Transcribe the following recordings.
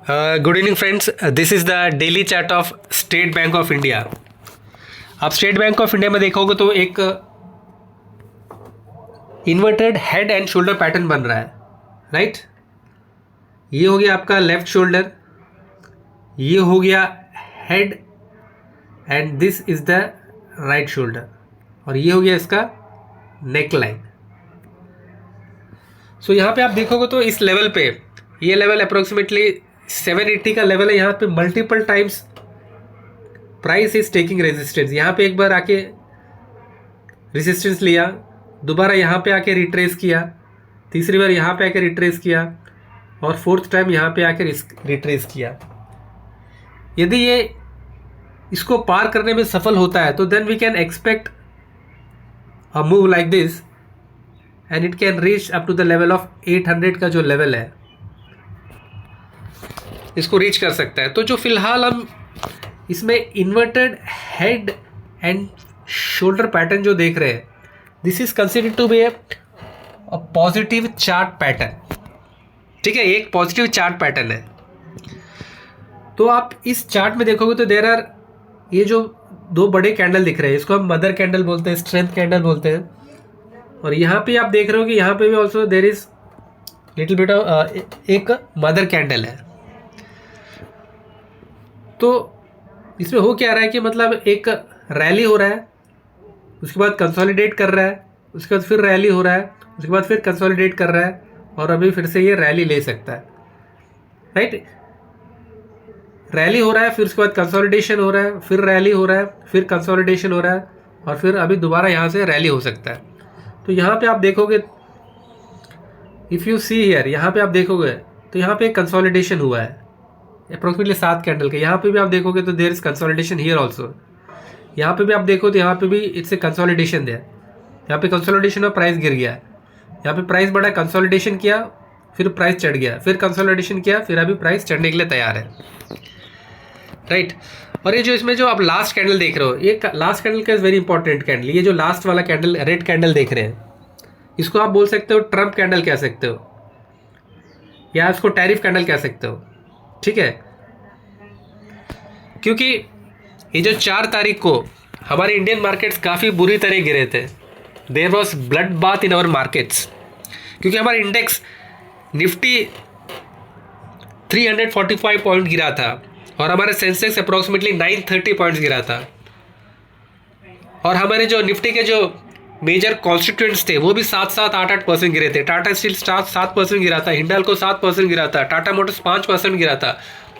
Good evening friends, this is the daily chart of state Bank of India. आप state Bank of India में देखोगे तो एक inverted head and shoulder pattern बन रहा है, राइट। ये हो गया आपका लेफ्ट शोल्डर, ये हो गया head and this is the right shoulder, और ये हो गया इसका नेक लाइन। सो यहाँ पे आप देखोगे तो इस लेवल पे, ये लेवल अप्रोक्सीमेटली 780 का लेवल है। यहाँ पे multiple times price is taking resistance. यहाँ पे एक बार आके रेजिस्टेंस लिया, दोबारा यहाँ पे आके रिट्रेस किया, तीसरी बार यहाँ पे आके रिट्रेस किया, और फोर्थ टाइम यहाँ पे आके रिट्रेस किया। यदि ये इसको पार करने में सफल होता है तो then we can expect a move like this and it can reach up to the level of 800 का जो लेवल है, इसको रीच कर सकता है। तो जो फिलहाल हम इसमें inverted head and shoulder pattern जो देख रहे हैं, this is considered to be a positive chart pattern, ठीक है। एक पॉजिटिव चार्ट पैटर्न है। तो आप इस चार्ट में देखोगे तो देयर आर, ये जो दो बड़े कैंडल दिख रहे हैं, इसको हम मदर कैंडल बोलते हैं, स्ट्रेंथ कैंडल बोलते हैं। और यहाँ पे आप देख रहे हो कि यहाँ पे भी also there is little bit of एक मदर कैंडल है। तो इसमें हो क्या रहा है कि मतलब एक रैली हो रहा है, उसके बाद कंसोलिडेट कर रहा है, उसके बाद फिर रैली हो रहा है, उसके बाद फिर कंसोलिडेट कर रहा है, और अभी फिर से ये रैली ले सकता है, राइट। रैली हो रहा है, फिर उसके बाद कंसोलिडेशन हो रहा है, फिर रैली हो रहा है, फिर कंसोलिडेशन हो रहा है, और फिर अभी दोबारा यहाँ से रैली हो सकता है। तो यहाँ पे आप देखोगे, इफ़ यू सी हियर, यहाँ पे आप देखोगे तो यहाँ पे कंसोलिडेशन हुआ है अप्रोक्सीमेटली 7 कैंडल के। यहाँ पे भी आप देखोगे तो there is consolidation here also. यहाँ पे भी आप देखो तो यहाँ पे भी इट्स ए कंसोलिडेशन देयर। यहाँ पे कंसोलिडेशन और प्राइस गिर गया, यहाँ पे प्राइस बढ़ा, कंसोलिडेशन किया, फिर प्राइस चढ़ गया, फिर कंसोलिडेशन किया, फिर अभी प्राइस चढ़ने के लिए तैयार है, राइट। और ये जो इसमें जो आप लास्ट कैंडल देख रहे हो, ये लास्ट कैंडल का इज वेरी इंपॉर्टेंट कैंडल। ये जो लास्ट वाला कैंडल, रेड कैंडल देख रहे हैं, इसको आप बोल सकते हो ट्रम्प कैंडल कह सकते हो, या इसको टैरिफ कैंडल कह सकते हो, ठीक है। क्योंकि ये जो 4 तारीख को हमारे इंडियन मार्केट्स काफ़ी बुरी तरह गिरे थे, there was blood bath in our markets, क्योंकि हमारा इंडेक्स निफ्टी 345 पॉइंट गिरा था, और हमारे सेंसेक्स अप्रोक्सीमेटली 930 पॉइंट्स गिरा था, और हमारे जो निफ्टी के जो मेजर कॉन्स्टिट्यूएंट्स थे वो भी 7-7, 8-8% गिरे थे। टाटा स्टील 7% गिरा था, हिंडाल्को 7% गिरा था, टाटा मोटर्स 5% गिरा था।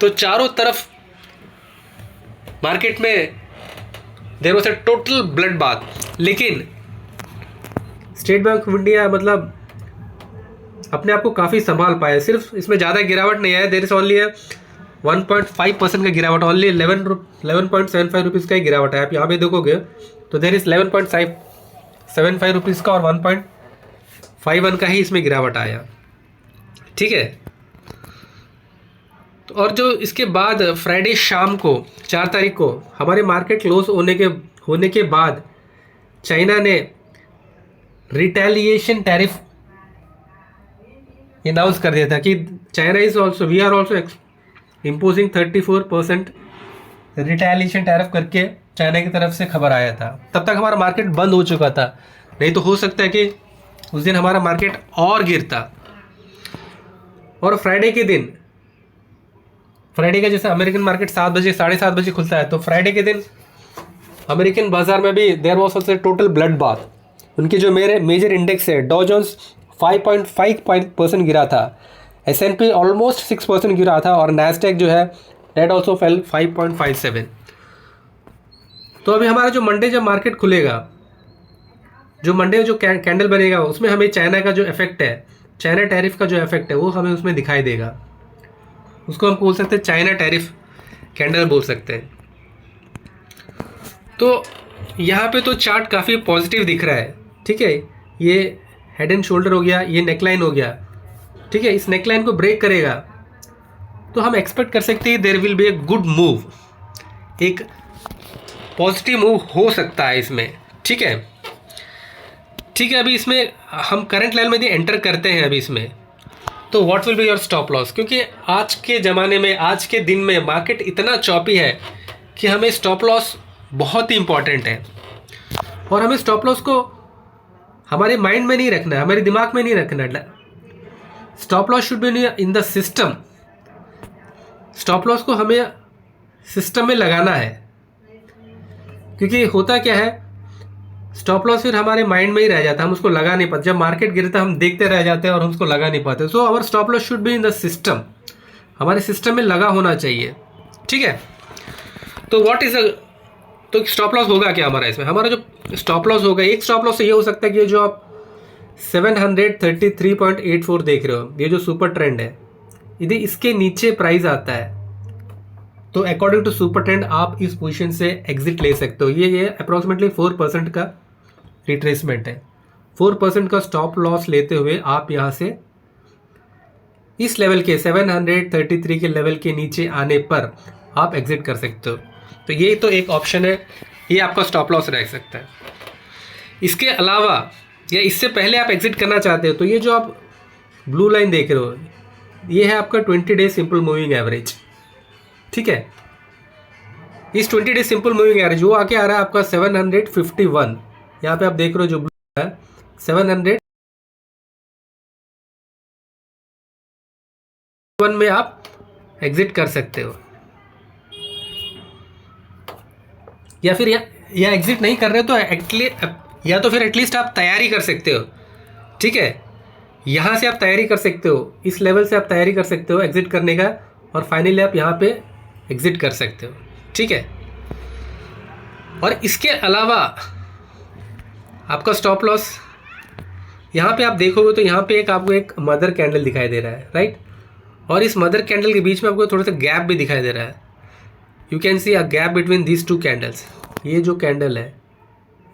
तो चारों तरफ मार्केट में there was a total blood bath. लेकिन स्टेट बैंक ऑफ इंडिया मतलब अपने आप को काफ़ी संभाल पाए, सिर्फ इसमें ज़्यादा गिरावट नहीं आया। देयर इज ओनली 1.5% का गिरावट, ओनली 11.75 रुपीज़ का ही गिरावट है। आप यहाँ पे देखोगे तो देयर इज 11.75 रुपीज़ का और 1.51 का ही इसमें गिरावट आया, ठीक है। तो और जो इसके बाद फ्राइडे शाम को 4 तारीख को हमारे मार्केट क्लोज होने के बाद चाइना ने रिटेलिएशन टैरिफ अनाउंस कर दिया था कि China is also, we are also imposing 34% retaliation tariff करके चाइना की तरफ से खबर आया था। तब तक हमारा मार्केट बंद हो चुका था, नहीं तो हो सकता है कि उस दिन हमारा मार्केट और गिरता। और फ्राइडे के दिन, फ्राइडे का जैसे अमेरिकन मार्केट 7 बजे 7:30 बजे खुलता है, तो फ्राइडे के दिन अमेरिकन बाजार में भी there was also total blood bath. उनके जो मेरे मेजर इंडेक्स है, डॉ जोन्स 5.5% गिरा था, S&P ऑलमोस्ट 6% गिरा था, और नैस्डैक जो है डेट ऑल्सो फेल 5.57। तो अभी हमारा जो मंडे जब मार्केट खुलेगा, जो मंडे जो कैंडल बनेगा, उसमें हमें चाइना का जो इफेक्ट है, चाइना टैरिफ का जो इफेक्ट है, वो हमें उसमें दिखाई देगा। उसको हम बोल सकते हैं चाइना टैरिफ कैंडल बोल सकते हैं। तो यहाँ पे तो चार्ट काफ़ी पॉजिटिव दिख रहा है, ठीक है। ये हेड एंड शोल्डर हो गया, ये नेकलाइन हो गया, ठीक है। इस नेकलाइन को ब्रेक करेगा तो हम एक्सपेक्ट कर सकते हैं there will be a good move, एक पॉजिटिव मूव हो सकता है इसमें, ठीक है, ठीक है। अभी इसमें हम करंट लेवल में यदि एंटर करते हैं अभी इसमें, तो what will be your stop loss, क्योंकि आज के ज़माने में, आज के दिन में मार्केट इतना चॉपी है कि हमें स्टॉप लॉस बहुत ही इंपॉर्टेंट है। और हमें स्टॉप लॉस को हमारे माइंड में नहीं रखना है, हमारे दिमाग में नहीं रखना है। Stop loss should be in the system. Stop loss को हमें सिस्टम में लगाना है, क्योंकि होता क्या है, स्टॉप लॉस फिर हमारे माइंड में ही रह जाता है, हम उसको लगा नहीं पाते। जब मार्केट गिरता है हम देखते रह जाते हैं और हम उसको लगा नहीं पाते। So our stop loss should be in the system, हमारे सिस्टम में लगा होना चाहिए, ठीक है। तो व्हाट इज तो स्टॉप लॉस होगा क्या हमारा इसमें? हमारा जो स्टॉप लॉस होगा, एक स्टॉप लॉस ये हो सकता है कि जो आप 733.84 देख रहे हो, ये जो सुपर ट्रेंड है, यदि इसके नीचे प्राइस आता है तो अकॉर्डिंग टू सुपर ट्रेंड आप इस पोजीशन से एग्जिट ले सकते हो। ये अप्रोक्सीमेटली 4% का रिट्रेसमेंट है। 4% का स्टॉप लॉस लेते हुए आप यहाँ से इस लेवल के 733 के लेवल के नीचे आने पर आप एग्जिट कर सकते हो। तो ये तो एक ऑप्शन है, ये आपका स्टॉप लॉस रह सकता है। इसके अलावा या इससे पहले आप एग्जिट करना चाहते हो तो ये जो आप ब्लू लाइन देख रहे हो, ये है आपका 20 डे सिंपल मूविंग एवरेज, ठीक है। इस 20 डे सिंपल मूविंग एवरेज वो आके आ रहा है आपका 751। यहाँ पे आप देख रहे हो जो ब्लू है 701 में आप एग्जिट कर सकते हो। या फिर या एग्जिट नहीं कर रहे तो या तो फिर एटलीस्ट आप तैयारी कर सकते हो, ठीक है। यहाँ से आप तैयारी कर सकते हो, इस लेवल से आप तैयारी कर सकते हो एग्जिट करने का, और फाइनली आप यहाँ पे एग्जिट कर सकते हो, ठीक है। और इसके अलावा आपका स्टॉप लॉस यहाँ पे आप देखोगे तो यहाँ पे आपको एक मदर कैंडल दिखाई दे रहा है, राइट। और इस मदर कैंडल के बीच में आपको थोड़ा सा गैप भी दिखाई दे रहा है। You can see a gap between these two candles. ये जो कैंडल है,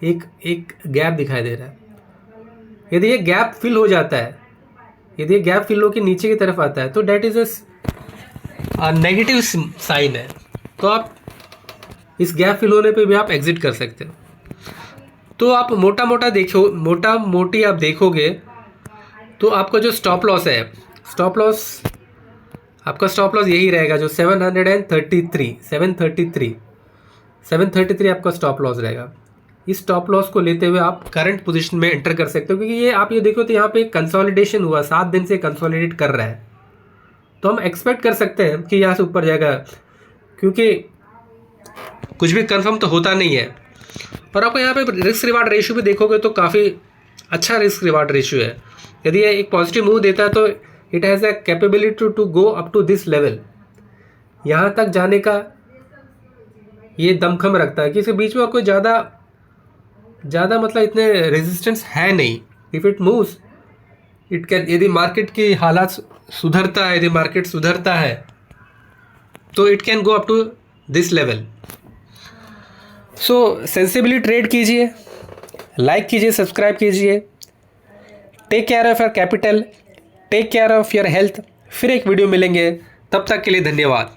एक गैप दिखाई दे रहा है। यदि ये गैप फिल हो जाता है, यदि ये गैप फिल होकर नीचे की तरफ आता है तो that is a negative sign है। तो आप इस गैप फिल होने पे भी आप एग्जिट कर सकते हो। तो आप मोटा मोटी आप देखोगे तो आपका जो स्टॉप लॉस है, आपका स्टॉप लॉस यही रहेगा जो 733 आपका स्टॉप लॉस रहेगा। इस स्टॉप लॉस को लेते हुए आप करंट पोजीशन में एंटर कर सकते हो, क्योंकि ये आप ये देखो तो यहाँ पे कंसोलिडेशन हुआ, 7 दिन से कंसोलिडेट कर रहा है। तो हम एक्सपेक्ट कर सकते हैं कि यहाँ से ऊपर जाएगा, क्योंकि कुछ भी कंफर्म तो होता नहीं है। पर आपको यहाँ पे रिस्क रिवार्ड रेशियो भी देखोगे तो काफ़ी अच्छा रिस्क रिवार्ड रेशियो है। यदि ये एक पॉजिटिव मूव देता है तो it has a capability to go up to this level. यहाँ तक जाने का ये दमखम रखता है कि इसके बीच में और कोई ज़्यादा मतलब इतने रेजिस्टेंस है नहीं। If it moves it can, यदि मार्केट की हालात सुधरता है, यदि मार्केट सुधरता है तो it can go up to this level. So sensibly trade कीजिए, लाइक कीजिए, सब्सक्राइब कीजिए। Take care of your capital, take care of your health. फिर एक वीडियो मिलेंगे, तब तक के लिए धन्यवाद।